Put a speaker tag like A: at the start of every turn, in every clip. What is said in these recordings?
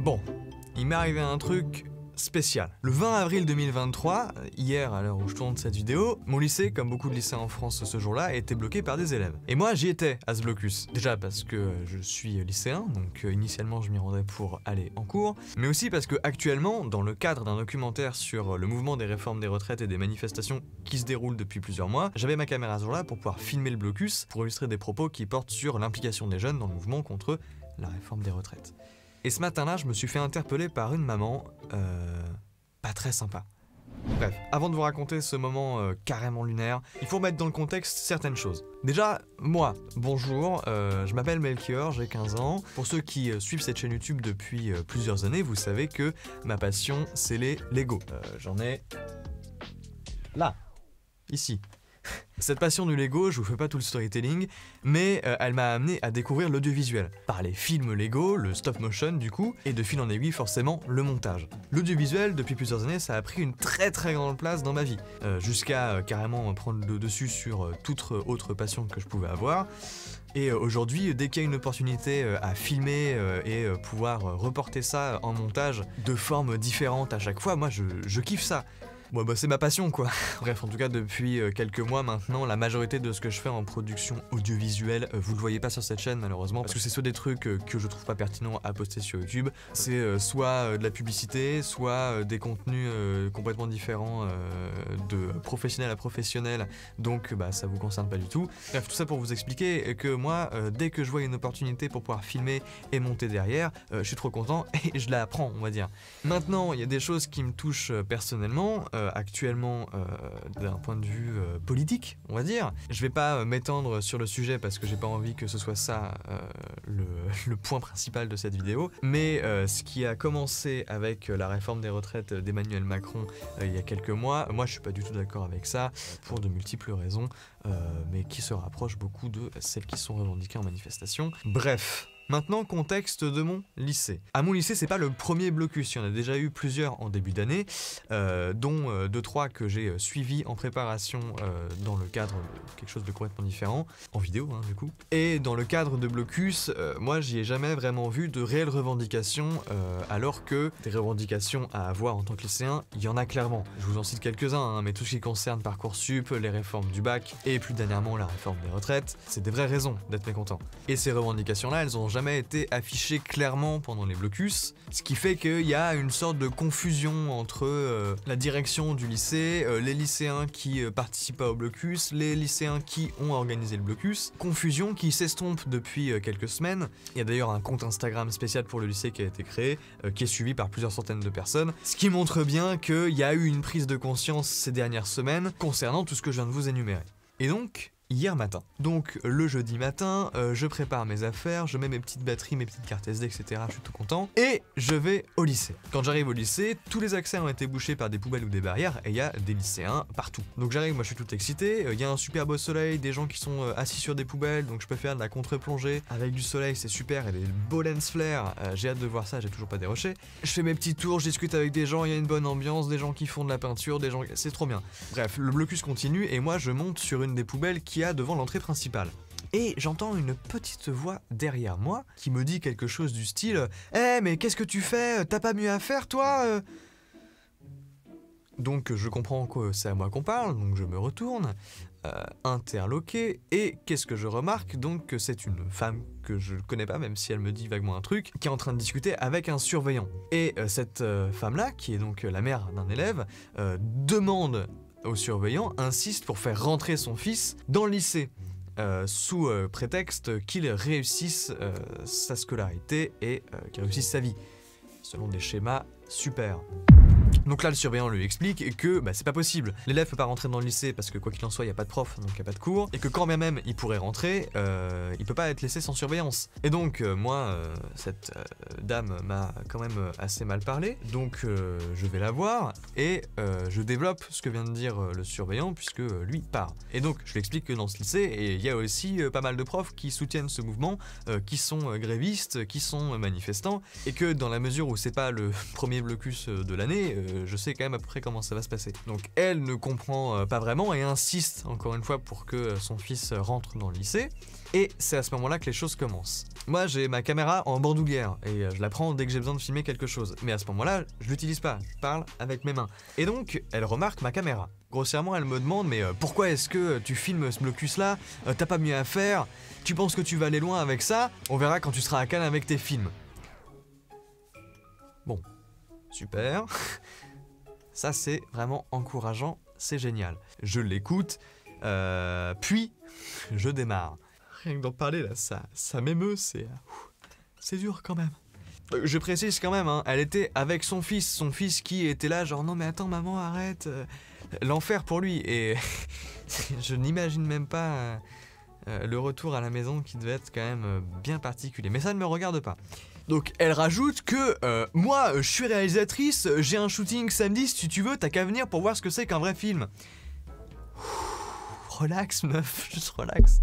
A: Bon, il m'est arrivé un truc spécial. Le 20 avril 2023, hier à l'heure où je tourne cette vidéo, mon lycée, comme beaucoup de lycées en France ce jour-là, a été bloqué par des élèves. Et moi j'y étais à ce blocus. Déjà parce que je suis lycéen, donc initialement je m'y rendais pour aller en cours, mais aussi parce que actuellement, dans le cadre d'un documentaire sur le mouvement des réformes des retraites et des manifestations qui se déroulent depuis plusieurs mois, j'avais ma caméra ce jour-là pour pouvoir filmer le blocus, pour illustrer des propos qui portent sur l'implication des jeunes dans le mouvement contre la réforme des retraites. Et ce matin-là, je me suis fait interpeller par une maman, pas très sympa. Bref, avant de vous raconter ce moment carrément lunaire, il faut mettre dans le contexte certaines choses. Déjà, moi, bonjour, je m'appelle Melchior, j'ai 15 ans. Pour ceux qui suivent cette chaîne YouTube depuis plusieurs années, vous savez que ma passion, c'est les Lego. J'en ai... là, ici. Cette passion du Lego, je vous fais pas tout le storytelling, mais elle m'a amené à découvrir l'audiovisuel. Par les films Lego, le stop motion du coup, et de fil en aiguille forcément le montage. L'audiovisuel, depuis plusieurs années, ça a pris une très grande place dans ma vie, jusqu'à carrément prendre le dessus sur toute autre passion que je pouvais avoir. Et aujourd'hui, dès qu'il y a une opportunité à filmer et pouvoir reporter ça en montage de formes différentes à chaque fois, moi je kiffe ça. Bon bah c'est ma passion quoi. Bref, en tout cas depuis quelques mois maintenant, la majorité de ce que je fais en production audiovisuelle, vous le voyez pas sur cette chaîne malheureusement, parce que c'est soit des trucs que je trouve pas pertinents à poster sur YouTube, c'est soit de la publicité, soit des contenus complètement différents de professionnel à professionnel, donc bah ça vous concerne pas du tout. Bref, tout ça pour vous expliquer que moi, dès que je vois une opportunité pour pouvoir filmer et monter derrière, je suis trop content et je la prends, on va dire. Maintenant, il y a des choses qui me touchent personnellement, actuellement d'un point de vue politique, on va dire. Je vais pas m'étendre sur le sujet parce que j'ai pas envie que ce soit ça le point principal de cette vidéo, mais ce qui a commencé avec la réforme des retraites d'Emmanuel Macron il y a quelques mois, moi je suis pas du tout d'accord avec ça pour de multiples raisons, mais qui se rapprochent beaucoup de celles qui sont revendiquées en manifestation. Bref. Maintenant, contexte de mon lycée. À mon lycée, c'est pas le premier blocus, il y en a déjà eu plusieurs en début d'année, dont 2-3 que j'ai suivis en préparation dans le cadre de quelque chose de complètement différent, en vidéo hein, du coup. Et dans le cadre de blocus, moi j'y ai jamais vraiment vu de réelles revendications, alors que des revendications à avoir en tant que lycéen, il y en a clairement. Je vous en cite quelques-uns, hein, mais tout ce qui concerne Parcoursup, les réformes du bac, et plus dernièrement la réforme des retraites, c'est des vraies raisons d'être mécontent. Et ces revendications-là, elles ont jamais été affiché clairement pendant les blocus, ce qui fait qu'il y a une sorte de confusion entre la direction du lycée, les lycéens qui participent pas au blocus, les lycéens qui ont organisé le blocus, confusion qui s'estompe depuis quelques semaines. Il y a d'ailleurs un compte Instagram spécial pour le lycée qui a été créé, qui est suivi par plusieurs centaines de personnes, ce qui montre bien qu'il y a eu une prise de conscience ces dernières semaines concernant tout ce que je viens de vous énumérer. Et donc, hier matin. Donc le jeudi matin, je prépare mes affaires, je mets mes petites batteries, mes petites cartes SD, etc. Je suis tout content. Et je vais au lycée. Quand j'arrive au lycée, tous les accès ont été bouchés par des poubelles ou des barrières et il y a des lycéens partout. Donc j'arrive, moi je suis tout excité, il y a un super beau soleil, des gens qui sont assis sur des poubelles, donc je peux faire de la contre-plongée avec du soleil, c'est super, et des beaux lens flares, j'ai hâte de voir ça, j'ai toujours pas déroché. Je fais mes petits tours, je discute avec des gens, il y a une bonne ambiance, des gens qui font de la peinture, des gens... c'est trop bien. Bref, le blocus continue et moi je monte sur une des poubelles qui a devant l'entrée principale. Et j'entends une petite voix derrière moi qui me dit quelque chose du style « Eh mais qu'est-ce que tu fais? T'as pas mieux à faire toi ?» Donc je comprends que c'est à moi qu'on parle, donc je me retourne, interloqué, et qu'est-ce que je remarque? Donc que c'est une femme que je connais pas, même si elle me dit vaguement un truc, qui est en train de discuter avec un surveillant. Et cette femme-là, qui est donc la mère d'un élève, demande au surveillant, insiste pour faire rentrer son fils dans le lycée, sous prétexte qu'il réussisse sa scolarité et qu'il réussisse sa vie, selon des schémas super. Donc là, le surveillant lui explique que c'est pas possible. L'élève peut pas rentrer dans le lycée parce que quoi qu'il en soit, il n'y a pas de prof, donc il n'y a pas de cours, et que quand bien même il pourrait rentrer, il peut pas être laissé sans surveillance. Et donc moi, cette dame m'a quand même assez mal parlé, donc je vais la voir et je développe ce que vient de dire le surveillant puisque lui part. Et donc je lui explique que dans ce lycée, il y a aussi pas mal de profs qui soutiennent ce mouvement, qui sont grévistes, qui sont manifestants, et que dans la mesure où c'est pas le premier blocus de l'année, je sais quand même à peu près comment ça va se passer. Donc elle ne comprend pas vraiment et insiste encore une fois pour que son fils rentre dans le lycée. Et c'est à ce moment-là que les choses commencent. Moi j'ai ma caméra en bandoulière et je la prends dès que j'ai besoin de filmer quelque chose. Mais à ce moment-là, je l'utilise pas, je parle avec mes mains. Et donc, elle remarque ma caméra. Grossièrement, elle me demande, mais pourquoi est-ce que tu filmes ce blocus là? T'as pas mieux à faire? Tu penses que tu vas aller loin avec ça? On verra quand tu seras à Cannes avec tes films. Bon, super. Ça c'est vraiment encourageant, c'est génial. Je l'écoute, puis je démarre. Rien que d'en parler là, ça m'émeut, c'est dur quand même. Je précise quand même, hein, elle était avec son fils qui était là genre non mais attends maman arrête, l'enfer pour lui et je n'imagine même pas le retour à la maison qui devait être quand même bien particulier, mais ça ne me regarde pas. Donc elle rajoute que moi je suis réalisatrice, j'ai un shooting samedi, si tu veux t'as qu'à venir pour voir ce que c'est qu'un vrai film. Relax meuf, juste relax,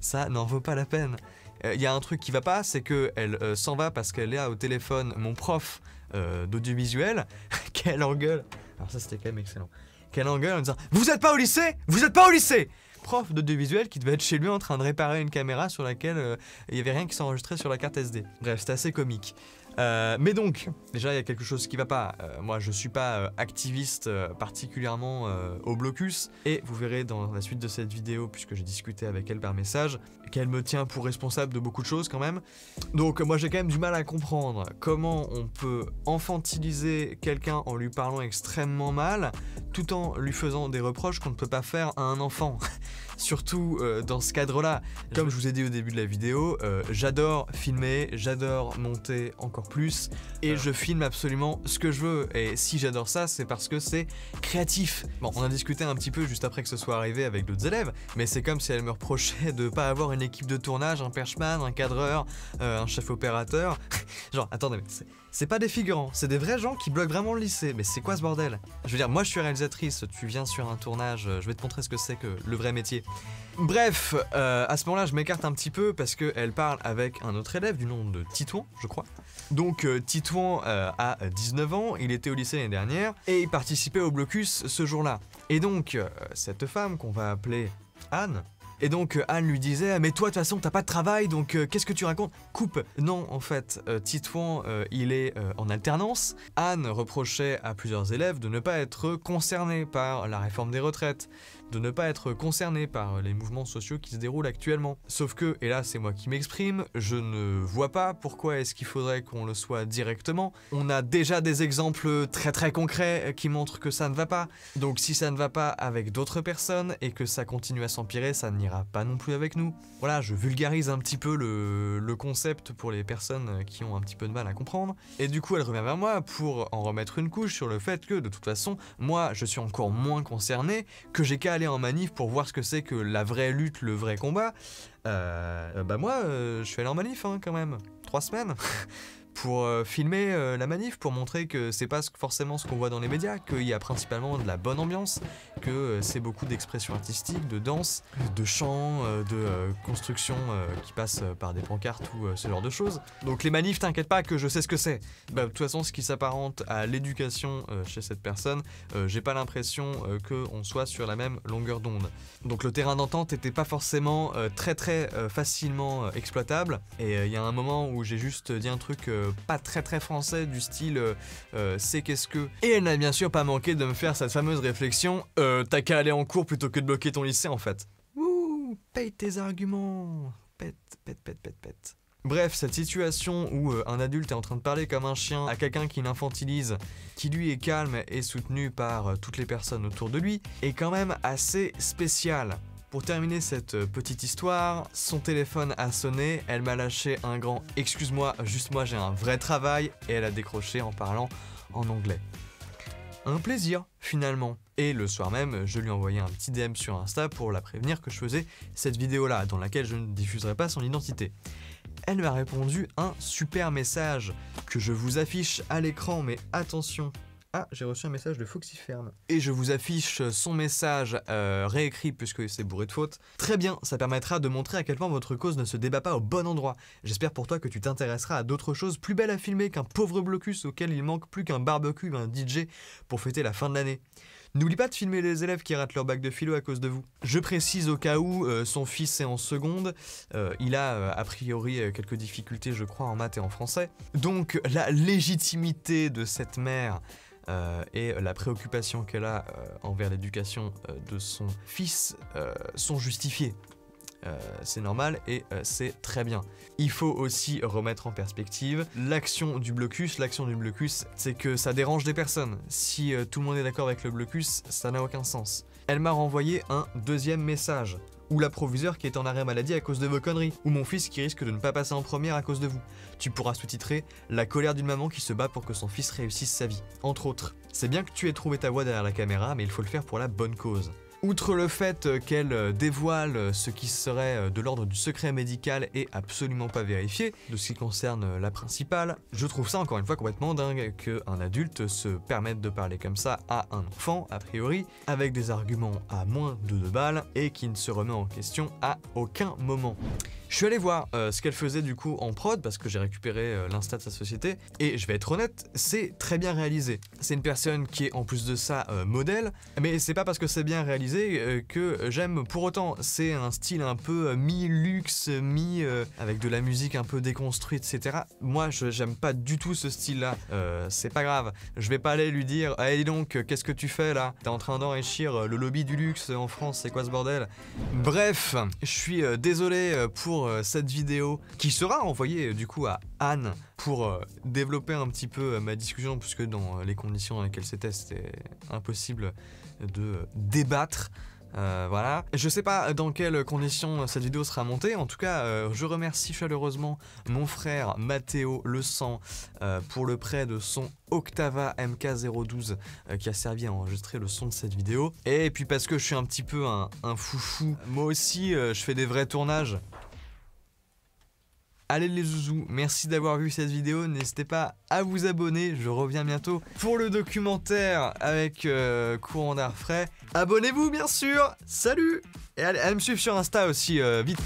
A: ça n'en vaut pas la peine. Il y a un truc qui va pas, c'est qu'elle s'en va parce qu'elle est au téléphone mon prof d'audiovisuel, qu'elle engueule, alors ça c'était quand même excellent, qu'elle engueule en disant « Vous êtes pas au lycée ? Vous êtes pas au lycée !» Prof d'audiovisuel qui devait être chez lui en train de réparer une caméra sur laquelle il y avait rien qui s'enregistrait sur la carte SD. Bref, c'était assez comique. Mais donc, déjà il y a quelque chose qui va pas. Moi je suis pas activiste particulièrement au blocus et vous verrez dans la suite de cette vidéo, puisque j'ai discuté avec elle par message, qu'elle me tient pour responsable de beaucoup de choses quand même. Donc moi j'ai quand même du mal à comprendre comment on peut infantiliser quelqu'un en lui parlant extrêmement mal tout en lui faisant des reproches qu'on ne peut pas faire à un enfant. Surtout dans ce cadre-là. Comme je vous ai dit au début de la vidéo, j'adore filmer, j'adore monter encore plus, et je filme absolument ce que je veux. Et si j'adore ça, c'est parce que c'est créatif. Bon, on a discuté un petit peu juste après que ce soit arrivé avec d'autres élèves, mais c'est comme si elle me reprochait de pas avoir une équipe de tournage, un perchman, un cadreur, un chef opérateur. Genre, attendez, mais c'est pas des figurants, c'est des vrais gens qui bloquent vraiment le lycée. Mais c'est quoi ce bordel? Je veux dire, moi je suis réalisatrice, tu viens sur un tournage, je vais te montrer ce que c'est que le vrai métier. Bref, à ce moment-là, je m'écarte un petit peu parce qu'elle parle avec un autre élève du nom de Titouan, je crois. Donc Titouan a 19 ans, il était au lycée l'année dernière et il participait au blocus ce jour-là. Et donc, cette femme qu'on va appeler Anne, et donc Anne lui disait « Mais toi de toute façon t'as pas de travail donc qu'est-ce que tu racontes ?» Coupe. Non en fait, Titouan il est en alternance. Anne reprochait à plusieurs élèves de ne pas être concernés par la réforme des retraites, de ne pas être concernés par les mouvements sociaux qui se déroulent actuellement. Sauf que, et là c'est moi qui m'exprime, je ne vois pas pourquoi est-ce qu'il faudrait qu'on le soit directement. On a déjà des exemples très concrets qui montrent que ça ne va pas. Donc si ça ne va pas avec d'autres personnes et que ça continue à s'empirer, ça n'ira pas non plus avec nous. Voilà, je vulgarise un petit peu le concept pour les personnes qui ont un petit peu de mal à comprendre. Et du coup elle revient vers moi pour en remettre une couche sur le fait que de toute façon, moi je suis encore moins concerné, que j'ai qu'à aller en manif pour voir ce que c'est que la vraie lutte, le vrai combat. Bah moi, je suis allé en manif hein, quand même, 3 semaines. Pour filmer la manif, pour montrer que c'est pas forcément ce qu'on voit dans les médias, qu'il y a principalement de la bonne ambiance, que c'est beaucoup d'expression artistique, de danse, de chant, de construction qui passe par des pancartes ou ce genre de choses. Donc les manifs, t'inquiète pas que je sais ce que c'est. Bah, de toute façon, ce qui s'apparente à l'éducation chez cette personne, j'ai pas l'impression qu'on soit sur la même longueur d'onde. Donc le terrain d'entente était pas forcément très facilement exploitable, et il y a un moment où j'ai juste dit un truc pas très français du style c'est qu'est-ce que... Et elle n'a bien sûr pas manqué de me faire cette fameuse réflexion t'as qu'à aller en cours plutôt que de bloquer ton lycée en fait. Ouh, paye tes arguments, pète. Bref, cette situation où un adulte est en train de parler comme un chien à quelqu'un qui l'infantilise, qui lui est calme et soutenu par toutes les personnes autour de lui, est quand même assez spéciale. Pour terminer cette petite histoire, son téléphone a sonné, elle m'a lâché un grand « Excuse-moi, juste moi j'ai un vrai travail » et elle a décroché en parlant en anglais. Un plaisir, finalement. Et le soir même, je lui ai envoyé un petit DM sur Insta pour la prévenir que je faisais cette vidéo-là, dans laquelle je ne diffuserai pas son identité. Elle m'a répondu un super message que je vous affiche à l'écran, mais attention, Ah, j'ai reçu un message de Foxyferme. Et je vous affiche son message réécrit puisque c'est bourré de fautes. Très bien, ça permettra de montrer à quel point votre cause ne se débat pas au bon endroit. J'espère pour toi que tu t'intéresseras à d'autres choses plus belles à filmer qu'un pauvre blocus auquel il manque plus qu'un barbecue, un DJ pour fêter la fin de l'année. N'oublie pas de filmer les élèves qui ratent leur bac de philo à cause de vous. Je précise au cas où son fils est en seconde, il a a priori quelques difficultés je crois en maths et en français. Donc la légitimité de cette mère et la préoccupation qu'elle a envers l'éducation de son fils sont justifiées. C'est normal et c'est très bien. Il faut aussi remettre en perspective l'action du blocus. L'action du blocus, c'est que ça dérange des personnes. Si tout le monde est d'accord avec le blocus, ça n'a aucun sens. Elle m'a renvoyé un deuxième message. Ou la proviseure qui est en arrêt maladie à cause de vos conneries. Ou mon fils qui risque de ne pas passer en première à cause de vous. Tu pourras sous-titrer « La colère d'une maman qui se bat pour que son fils réussisse sa vie ». Entre autres. C'est bien que tu aies trouvé ta voie derrière la caméra, mais il faut le faire pour la bonne cause. Outre le fait qu'elle dévoile ce qui serait de l'ordre du secret médical et absolument pas vérifié, de ce qui concerne la principale, je trouve ça encore une fois complètement dingue qu'un adulte se permette de parler comme ça à un enfant, a priori, avec des arguments à moins de 2 balles et qui ne se remet en question à aucun moment. Je suis allé voir ce qu'elle faisait du coup en prod parce que j'ai récupéré l'insta de sa société et je vais être honnête, c'est très bien réalisé. C'est une personne qui est en plus de ça modèle, mais c'est pas parce que c'est bien réalisé que j'aime pour autant. C'est un style un peu mi-luxe, avec de la musique un peu déconstruite, etc. Moi j'aime pas du tout ce style là, c'est pas grave. Je vais pas aller lui dire hey, dis donc qu'est-ce que tu fais là? T'es en train d'enrichir le lobby du luxe en France, c'est quoi ce bordel? Bref, je suis désolé pour cette vidéo qui sera envoyée du coup à Anne pour développer un petit peu ma discussion puisque dans les conditions dans lesquelles c'était impossible de débattre. Voilà. Je sais pas dans quelles conditions cette vidéo sera montée, en tout cas je remercie chaleureusement mon frère Mathéo Le Sang pour le prêt de son Octava MK012 qui a servi à enregistrer le son de cette vidéo. Et puis parce que je suis un petit peu un foufou, moi aussi je fais des vrais tournages. Allez les zouzous, merci d'avoir vu cette vidéo, n'hésitez pas à vous abonner, je reviens bientôt pour le documentaire avec Courant d'air frais. Abonnez-vous bien sûr, salut! Et allez me suivre sur Insta aussi, vite!